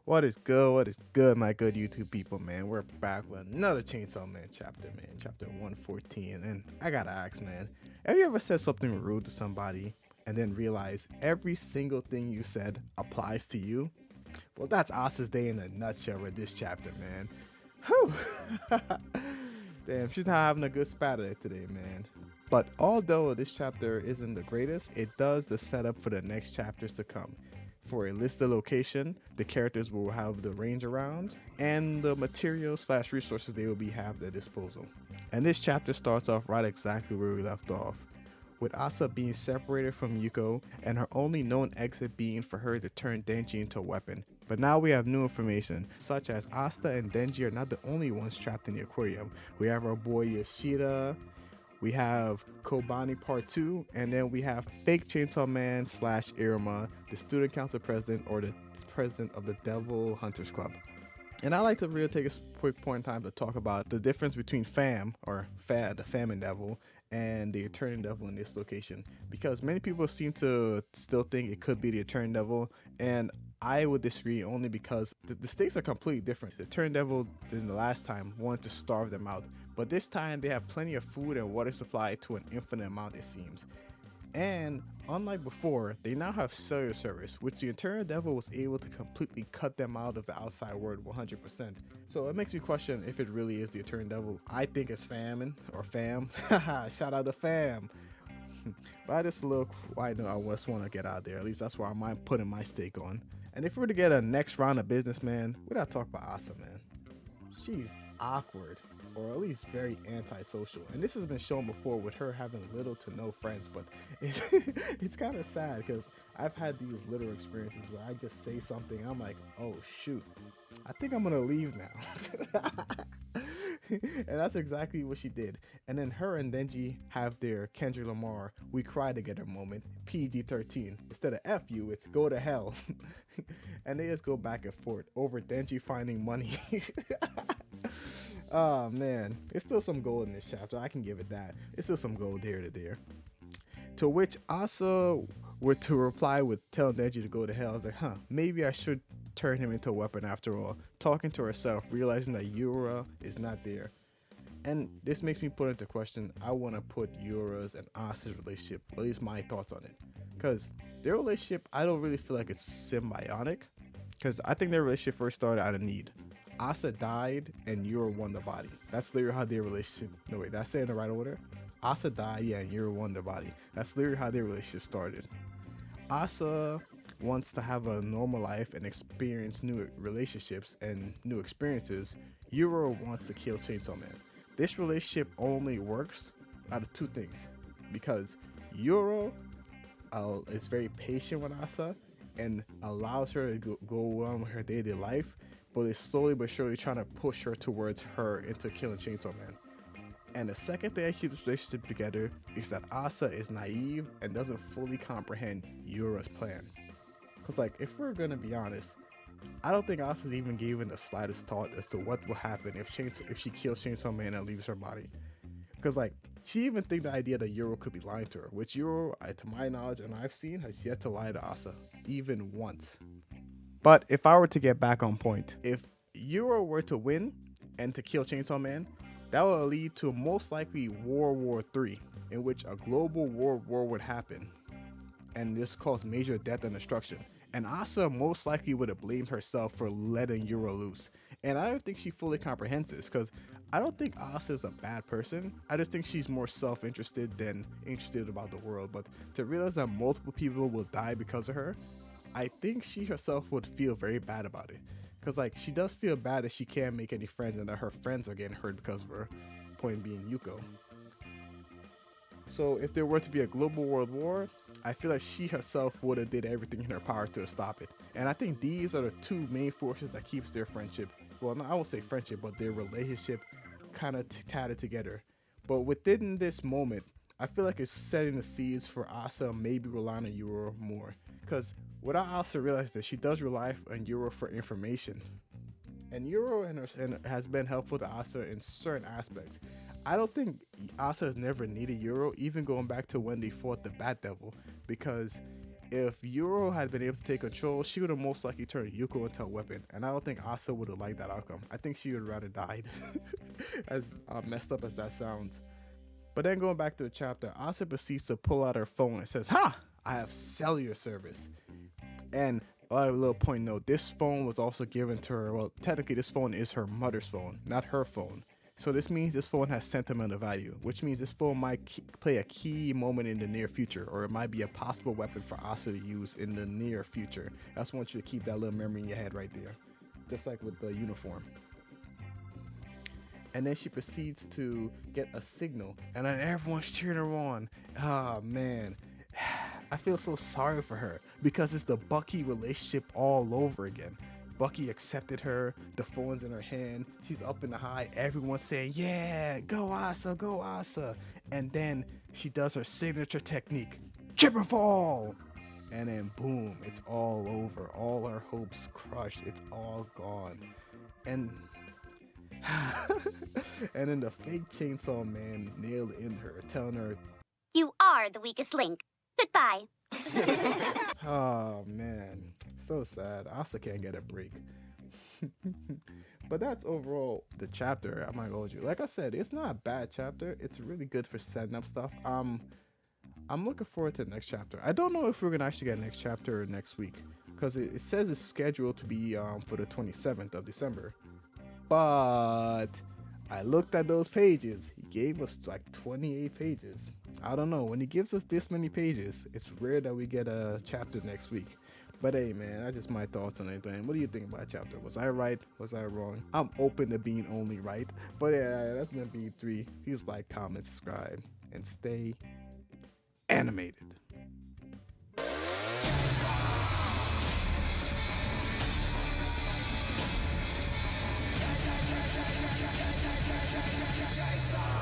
What is good? What is good, my good YouTube people, man? We're back with another Chainsaw Man chapter, man. Chapter 114. And I gotta ask, man, have you ever said something rude to somebody and then realize every single thing you said applies to you? Well, that's Asa's day in a nutshell with this chapter, man. Whew. Damn, she's not having a good spat at it today, man. But although this chapter isn't the greatest, it does the setup for the next chapters to come. For a listed location, the characters will have the range around, and the materials slash resources they will be have at their disposal. And this chapter starts off right exactly where we left off, with Asa being separated from Yuko and her only known exit being for her to turn Denji into a weapon. But now we have new information, such as Asta and Denji are not the only ones trapped in the aquarium. We have our boy Yoshida, we have Kobani Part 2, and then we have Fake Chainsaw Man slash Irma, the student council president or the president of the Devil Hunters Club. And I like to really take a quick point in time to talk about the difference between the Famine Devil, and the Eternal Devil in this location. Because many people seem to still think it could be the Eternal Devil, and I would disagree only because the stakes are completely different. The Eternal Devil in the last time wanted to starve them out, but this time they have plenty of food and water supply to an infinite amount, it seems. And unlike before, they now have cellular service, which the Eternal Devil was able to completely cut them out of the outside world 100%. So it makes me question if it really is the Eternal Devil. I think it's Famine or Fam. Shout out to Fam. But I just look, I know I just want to get out there. At least that's where I'm putting my stake on. And if we were to get a next round of business, man, we gotta talk about Asa, man. She's awkward, or at least very antisocial. And this has been shown before with her having little to no friends, but it's kind of sad because I've had these little experiences where I just say something and I'm like, oh shoot, I think I'm gonna leave now. And that's exactly what she did. And then her and Denji have their Kendrick Lamar "We Cry Together" moment, PG-13. Instead of F you, it's go to hell. And they just go back and forth over Denji finding money. Oh man, there's still some gold in this chapter. I can give it that. There's still some gold here to there. To which Asa were to reply with telling Denji to go to hell. I was like, maybe I should turn him into a weapon after all. Talking to herself, realizing that Yura is not there. And this makes me put into question, I want to put Yura's and Asa's relationship, at least my thoughts on it. Because their relationship, I don't really feel like it's symbiotic. Because I think their relationship first started out of need. Asa died and Yura won the body. That's literally how their relationship, no wait, did I say it in the right order? Asa died, yeah, and Yura won the body. That's literally how their relationship started. Asa wants to have a normal life and experience new relationships and new experiences. Yura wants to kill Chainsaw Man. This relationship only works out of two things. Because Yura is very patient with Asa and allows her to go on with her daily life, but is slowly but surely trying to push her towards her into killing Chainsaw Man. And the second thing I keep this relationship together is that Asa is naive and doesn't fully comprehend Yura's plan. Cause like, if we're gonna be honest, I don't think Asa's even given the slightest thought as to what will happen if she kills Chainsaw Man and leaves her body. Cause like, she even think the idea that Yura could be lying to her, which Yura, to my knowledge and I've seen, has yet to lie to Asa, even once. But if I were to get back on point, if Yura were to win and to kill Chainsaw Man, that will lead to most likely World War III, in which a global world war would happen, and this caused major death and destruction. And Asa most likely would have blamed herself for letting Yura loose. And I don't think she fully comprehends this, because I don't think Asa is a bad person. I just think she's more self-interested than interested about the world. But to realize that multiple people will die because of her, I think she herself would feel very bad about it. Because like, she does feel bad that she can't make any friends and that her friends are getting hurt because of her, point being Yuko. So if there were to be a global world war, I feel like she herself would have did everything in her power to stop it. And I think these are the two main forces that keeps their friendship, well, I won't say friendship, but their relationship kind of tatted together. But within this moment, I feel like it's setting the seeds for Asa maybe relying on Yura more. Because without Asa realizing that she does rely on Yura for information. And Yura has been helpful to Asa in certain aspects. I don't think Asa has never needed Yura, even going back to when they fought the Bat Devil, because if Yuro had been able to take control, she would have most likely turned Yuko into a weapon, and I don't think Asa would have liked that outcome. I think she would rather died, as messed up as that sounds. But then going back to the chapter, Asa proceeds to pull out her phone and says, "Ha! I have cellular service." And a little point note, this phone was also given to her. Well, technically this phone is her mother's phone, not her phone. So this means this phone has sentimental value, which means this phone might play a key moment in the near future, or it might be a possible weapon for Asa to use in the near future. I just want you to keep that little memory in your head right there, just like with the uniform. And then she proceeds to get a signal, and then everyone's cheering her on. Ah, man. I feel so sorry for her because it's the Bucky relationship all over again. Bucky accepted her, the phone's in her hand, she's up in the high, everyone's saying, "Yeah, go Asa, go Asa." And then she does her signature technique, triple fall. And then boom, it's all over. All her hopes crushed, it's all gone. And and then the fake chainsaw man nailed in her, telling her, "You are the weakest link. Goodbye." oh man, so sad. Asa can't get a break. But that's overall the chapter. I'm not gonna hold you. Like I said, it's not a bad chapter. It's really good for setting up stuff. I'm looking forward to the next chapter. I don't know if we're gonna actually get next chapter next week, because it says it's scheduled to be for the 27th of December. But I looked at those pages. He gave us like 28 pages. I don't know. When he gives us this many pages, it's rare that we get a chapter next week. But hey, man, that's just my thoughts on it. What do you think about chapter? Was I right? Was I wrong? I'm open to being only right. But yeah, that's been B3. Please like, comment, subscribe, and stay animated. Chainsaw!